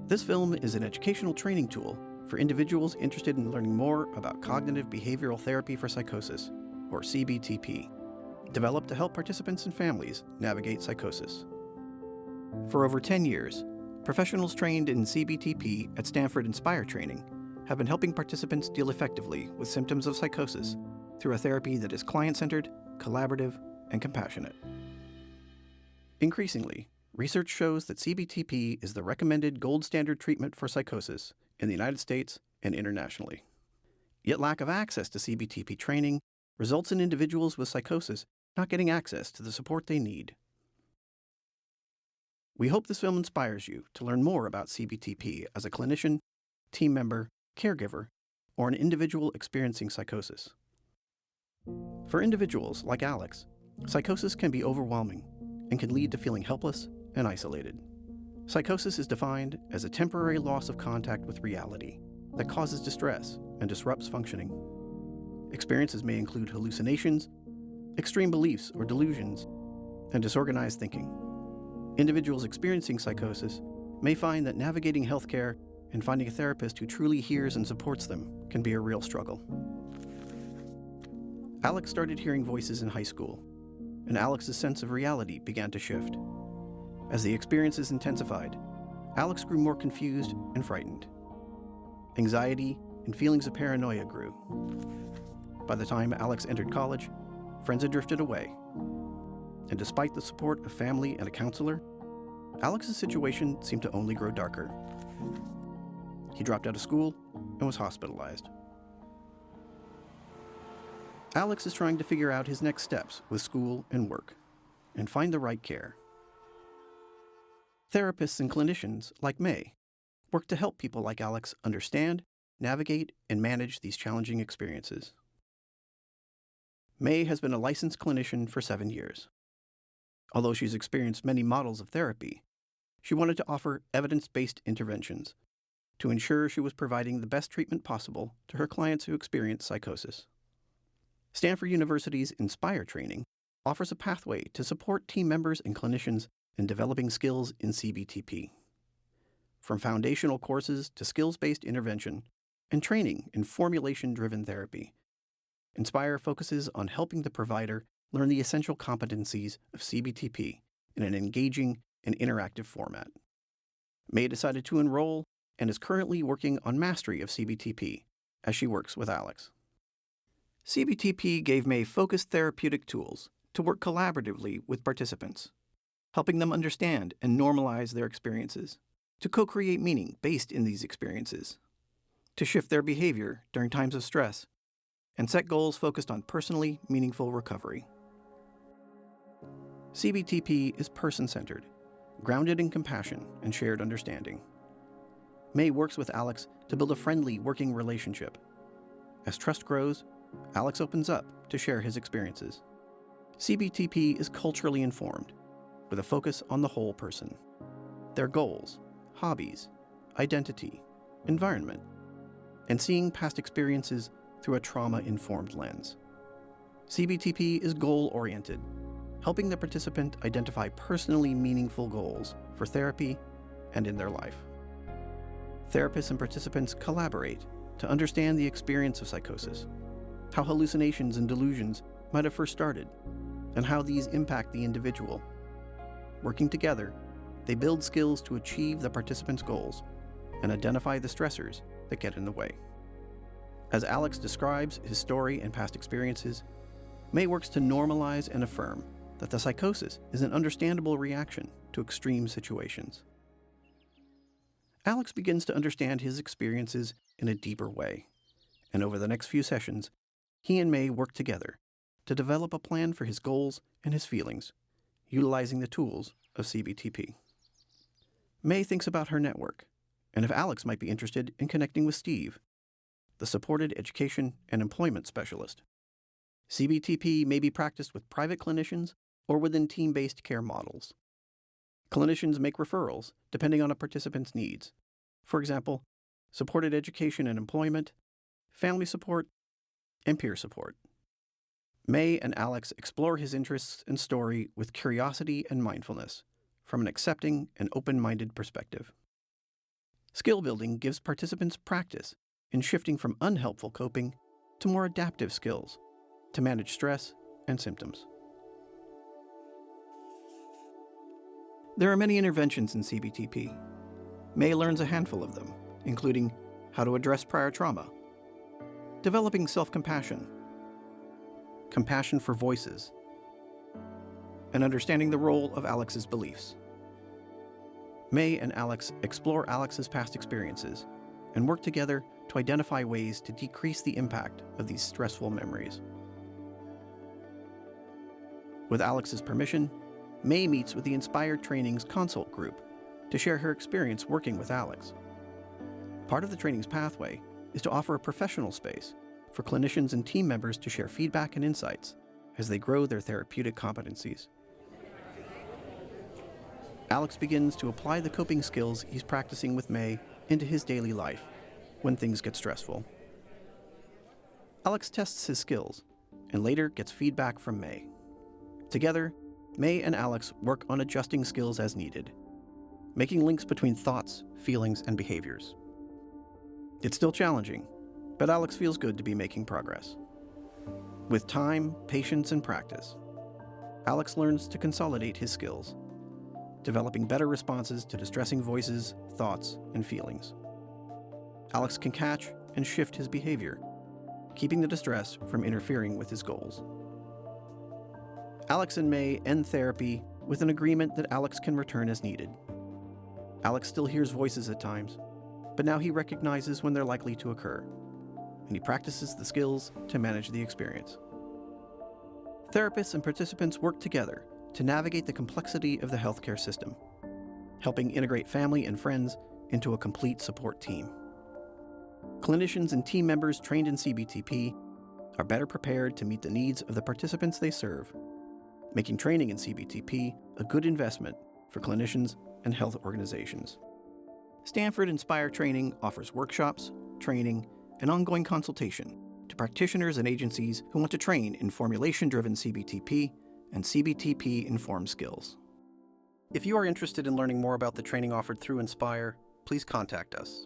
This film is an educational training tool for individuals interested in learning more about cognitive behavioral therapy for psychosis, or CBTp, developed to help participants and families navigate psychosis. For over 10 years, professionals trained in CBTp at Stanford Inspire training have been helping participants deal effectively with symptoms of psychosis through a therapy that is client-centered, collaborative, and compassionate. Increasingly, research shows that CBTp is the recommended gold standard treatment for psychosis in the United States and internationally. Yet lack of access to CBTp training results in individuals with psychosis not getting access to the support they need. We hope this film inspires you to learn more about CBTp as a clinician, team member, caregiver, or an individual experiencing psychosis. For individuals like Alex, psychosis can be overwhelming and can lead to feeling helpless and isolated. Psychosis is defined as a temporary loss of contact with reality that causes distress and disrupts functioning. Experiences may include hallucinations, extreme beliefs or delusions, and disorganized thinking. Individuals experiencing psychosis may find that navigating healthcare and finding a therapist who truly hears and supports them can be a real struggle. Alex started hearing voices in high school, and Alex's sense of reality began to shift. As the experiences intensified, Alex grew more confused and frightened. Anxiety and feelings of paranoia grew. By the time Alex entered college, friends had drifted away. And despite the support of family and a counselor, Alex's situation seemed to only grow darker. He dropped out of school and was hospitalized. Alex is trying to figure out his next steps with school and work, and find the right care. Therapists and clinicians, like May, work to help people like Alex understand, navigate, and manage these challenging experiences. May has been a licensed clinician for 7 years. Although she's experienced many models of therapy, she wanted to offer evidence-based interventions to ensure she was providing the best treatment possible to her clients who experience psychosis. Stanford University's Inspire training offers a pathway to support team members and clinicians in developing skills in CBTp. From foundational courses to skills-based intervention and training in formulation-driven therapy, Inspire focuses on helping the provider learn the essential competencies of CBTp in an engaging and interactive format. May decided to enroll and is currently working on mastery of CBTp as she works with Alex. CBTp gave May focused therapeutic tools to work collaboratively with participants, helping them understand and normalize their experiences, to co-create meaning based in these experiences, to shift their behavior during times of stress, and set goals focused on personally meaningful recovery. CBTp is person-centered, grounded in compassion and shared understanding. May works with Alex to build a friendly working relationship. As trust grows, Alex opens up to share his experiences. CBTp is culturally informed, with a focus on the whole person, their goals, hobbies, identity, environment, and seeing past experiences through a trauma-informed lens. CBTp is goal-oriented, helping the participant identify personally meaningful goals for therapy and in their life. Therapists and participants collaborate to understand the experience of psychosis, how hallucinations and delusions might have first started, and how these impact the individual. Working together, they build skills to achieve the participant's goals and identify the stressors that get in the way. As Alex describes his story and past experiences, May works to normalize and affirm that the psychosis is an understandable reaction to extreme situations. Alex begins to understand his experiences in a deeper way, and over the next few sessions, he and May work together to develop a plan for his goals and his feelings, utilizing the tools of CBTp. May thinks about her network, and if Alex might be interested in connecting with Steve, the supported education and employment specialist. CBTp may be practiced with private clinicians or within team-based care models. Clinicians make referrals depending on a participant's needs. For example, supported education and employment, family support, and peer support. May and Alex explore his interests and story with curiosity and mindfulness from an accepting and open-minded perspective. Skill building gives participants practice in shifting from unhelpful coping to more adaptive skills to manage stress and symptoms. There are many interventions in CBTP. May learns a handful of them, including how to address prior trauma, developing self-compassion, compassion for voices, and understanding the role of Alex's beliefs. May and Alex explore Alex's past experiences and work together to identify ways to decrease the impact of these stressful memories. With Alex's permission, May meets with the Inspired Training's consult group to share her experience working with Alex. Part of the training's pathway is to offer a professional space for clinicians and team members to share feedback and insights as they grow their therapeutic competencies. Alex begins to apply the coping skills he's practicing with May into his daily life when things get stressful. Alex tests his skills and later gets feedback from May. Together, May and Alex work on adjusting skills as needed, making links between thoughts, feelings, and behaviors. It's still challenging, but Alex feels good to be making progress. With time, patience, and practice, Alex learns to consolidate his skills, developing better responses to distressing voices, thoughts, and feelings. Alex can catch and shift his behavior, keeping the distress from interfering with his goals. Alex and May end therapy with an agreement that Alex can return as needed. Alex still hears voices at times, but now he recognizes when they're likely to occur, and he practices the skills to manage the experience. Therapists and participants work together to navigate the complexity of the healthcare system, helping integrate family and friends into a complete support team. Clinicians and team members trained in CBTP are better prepared to meet the needs of the participants they serve, making training in CBTP a good investment for clinicians and health organizations. Stanford Inspire Training offers workshops, training, and ongoing consultation to practitioners and agencies who want to train in formulation-driven CBTP and CBTP-informed skills. If you are interested in learning more about the training offered through Inspire, please contact us.